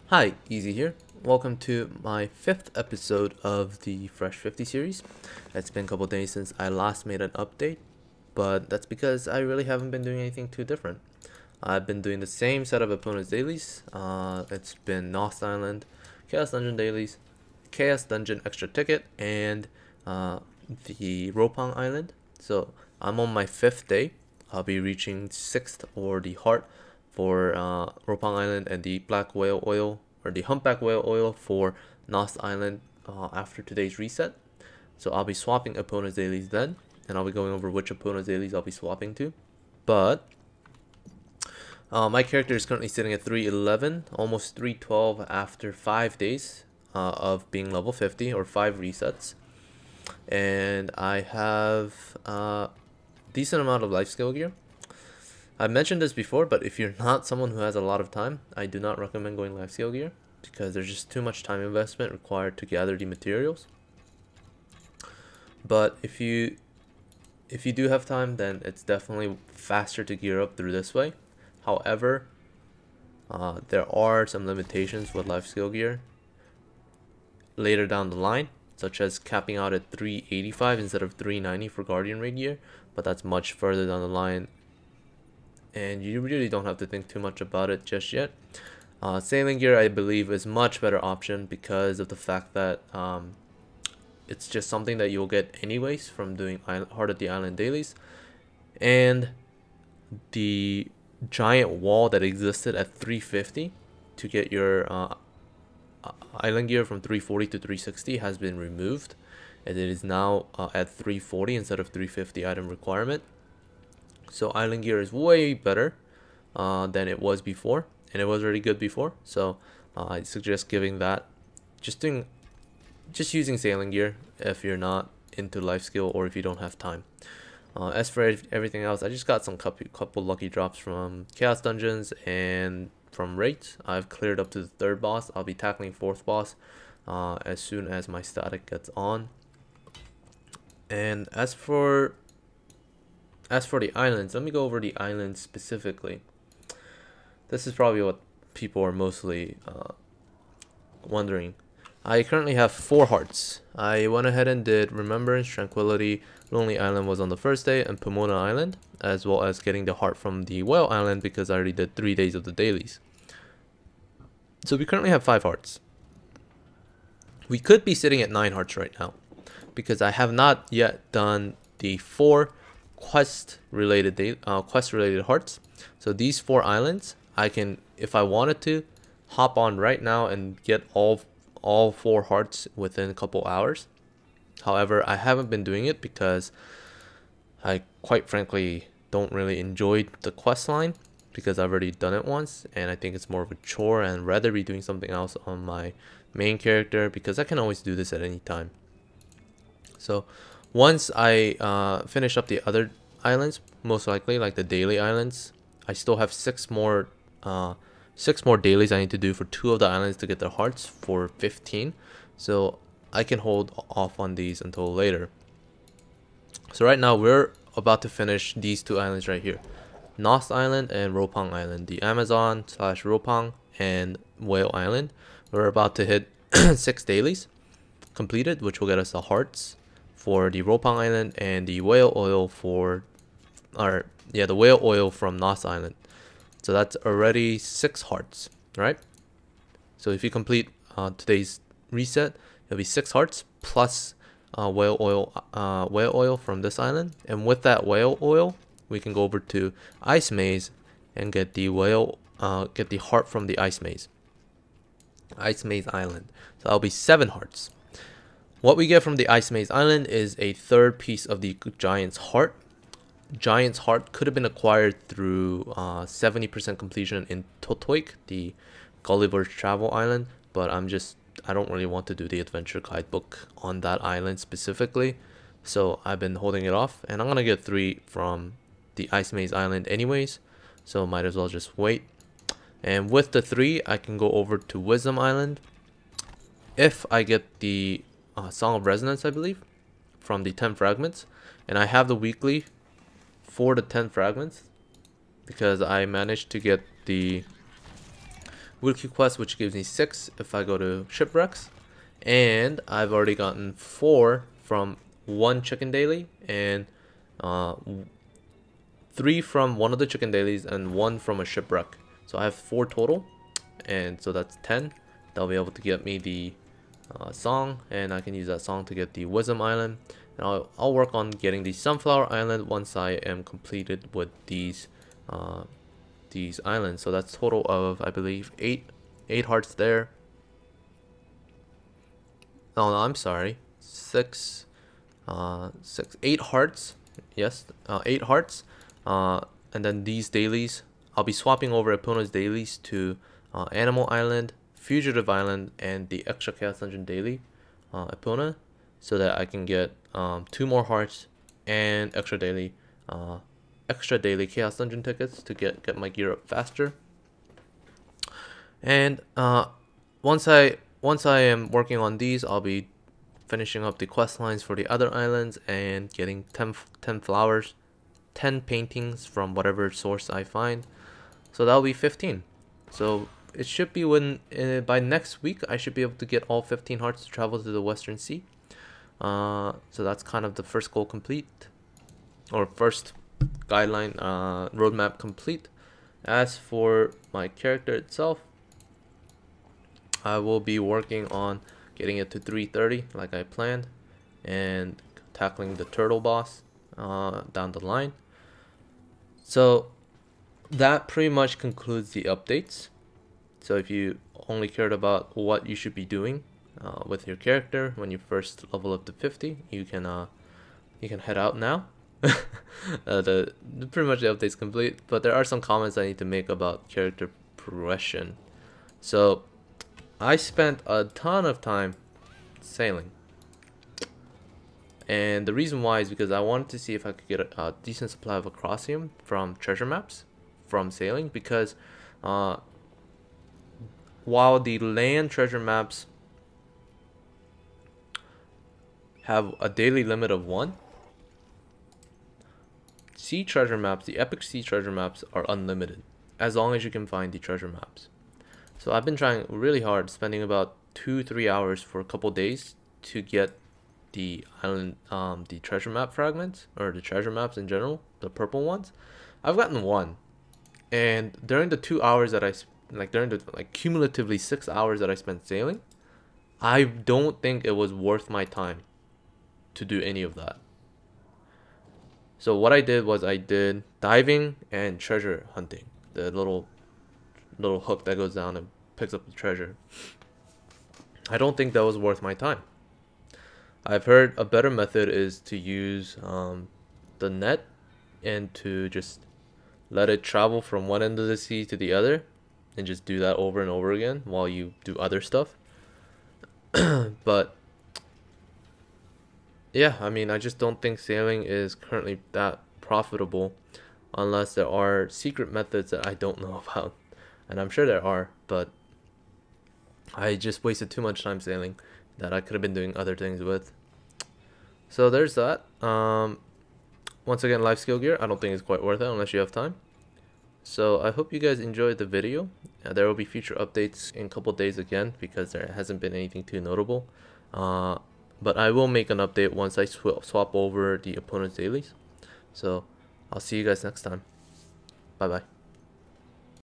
Hi, Easy here. Welcome to my 5th episode of the Fresh 50 series. It's been a couple days since I last made an update, but that's because I really haven't been doing anything too different. I've been doing the same set of opponents dailies. It's been Nost Island, Chaos Dungeon dailies, Chaos Dungeon extra ticket, and the Ropang Island. So I'm on my 5th day. I'll be reaching 6th or the heart for Ropang Island and the Black Whale Oil or the Humpback Whale Oil for Nost Island after today's reset. So I'll be swapping opponents dailies then, and I'll be going over which opponents dailies I'll be swapping to. But my character is currently sitting at 311, almost 312 after 5 days of being level 50 or 5 resets. And I have a decent amount of life skill gear. I've mentioned this before, but if you're not someone who has a lot of time, I do not recommend going life skill gear because there's just too much time investment required to gather the materials. But if you do have time, then it's definitely faster to gear up through this way. However, there are some limitations with life skill gear later down the line, such as capping out at 385 instead of 390 for Guardian Raid gear, but that's much further down the line and you really don't have to think too much about it just yet. Sailing gear, I believe, is much better option because of the fact that it's just something that you'll get anyways from doing Heart of the Island dailies, and the giant wall that existed at 350 to get your island gear from 340 to 360 has been removed, and it is now at 340 instead of 350 item requirement. So island gear is way better than it was before, and it was already good before. So I suggest giving that, just using sailing gear if you're not into life skill or if you don't have time. As for everything else, I just got some couple lucky drops from Chaos Dungeons and from raids. I've cleared up to the 3rd boss. I'll be tackling 4th boss as soon as my static gets on. And as for the islands, let me go over the islands specifically. This is probably what people are mostly wondering. I currently have 4 hearts. I went ahead and did Remembrance, Tranquility, Lonely Island was on the first day, and Pomona Island, as well as getting the heart from the Whale Island because I already did 3 days of the dailies. So we currently have 5 hearts. We could be sitting at 9 hearts right now because I have not yet done the 4 quest related hearts. So these 4 islands, I can, if I wanted to, hop on right now and get all 4 hearts within a couple hours. However, I haven't been doing it because I quite frankly don't really enjoy the quest line because I've already done it once, and I think it's more of a chore and rather be doing something else on my main character because I can always do this at any time. So once I finish up the other islands, most likely like the daily islands, I still have 6 more dailies I need to do for 2 of the islands to get their hearts for 15. So I can hold off on these until later. So right now we're about to finish these 2 islands right here, Nost Island and Ropang Island, the Amazon / Ropang and Whale Island. We're about to hit 6 dailies completed, which will get us the hearts for the Ropang Island and the Whale Oil the Whale Oil from Nost Island. So that's already 6 hearts, right? So if you complete today's reset, it'll be 6 hearts plus whale oil from this island, and with that whale oil, we can go over to Ice Maze and get the heart from the Ice Maze Island. So that'll be 7 hearts. What we get from the Ice Maze Island is a 3rd piece of the Giant's Heart. Giant's Heart could have been acquired through 70% completion in Totoik, the Gulliver's Travel Island, but I don't really want to do the adventure guidebook on that island specifically, so I've been holding it off, and I'm gonna get 3 from the Ice Maze Island anyways, so might as well just wait. And with the 3, I can go over to Wisdom Island if I get the Song of Resonance, I believe, from the 10 fragments, and I have the weekly for the 10 fragments because I managed to get the weekly quest, which gives me 6 if I go to shipwrecks, and I've already gotten 4 from 1 chicken daily and 3 from one of the chicken dailies and 1 from a shipwreck. So I have 4 total, and so that's 10. That'll be able to get me the song, and I can use that song to get the Wisdom Island. And I'll work on getting the Sunflower Island once I am completed with these islands. So that's total of, I believe, 8 hearts there. Oh no, I'm sorry, 8 hearts. Yes, 8 hearts. And then these dailies, I'll be swapping over Epona's dailies to Animal Island, Fugitive Island, and the extra Chaos Dungeon daily Epona, so that I can get 2 more hearts and extra daily Chaos Dungeon tickets to get my gear up faster. And once I am working on these, I'll be finishing up the quest lines for the other islands and getting 10 flowers, 10 paintings from whatever source I find. So that'll be 15. So it should be by next week I should be able to get all 15 hearts to travel to the Western Sea. So that's kind of the first goal complete, or first guideline roadmap complete. As for my character itself, I will be working on getting it to 330 like I planned, and tackling the turtle boss down the line. So that pretty much concludes the updates. So if you only cared about what you should be doing with your character when you first level up to 50, you can head out now. Pretty much the update's complete, but there are some comments I need to make about character progression. So I spent a ton of time sailing, and the reason why is because I wanted to see if I could get a decent supply of Acrosium from treasure maps from sailing, because while the land treasure maps have a daily limit of 1, sea treasure maps, the epic sea treasure maps, are unlimited as long as you can find the treasure maps. So I've been trying really hard, spending about 2-3 hours for a couple days to get the island, the treasure map fragments, or the treasure maps in general, the purple ones. I've gotten 1, and during the 2 hours that during the cumulatively 6 hours that I spent sailing, I don't think it was worth my time to do any of that. So what I did was I did diving and treasure hunting, the little hook that goes down and picks up the treasure. I don't think that was worth my time. I've heard a better method is to use the net and to just let it travel from one end of the sea to the other, and just do that over and over again while you do other stuff. But yeah, I mean, I just don't think sailing is currently that profitable unless there are secret methods that I don't know about. And I'm sure there are, but I just wasted too much time sailing that I could have been doing other things with. So there's that. Once again, life skill gear, I don't think it's quite worth it unless you have time. So I hope you guys enjoyed the video. There will be future updates in a couple days again, because there hasn't been anything too notable. But I will make an update once I swap over the opponent's dailies. So I'll see you guys next time. Bye bye.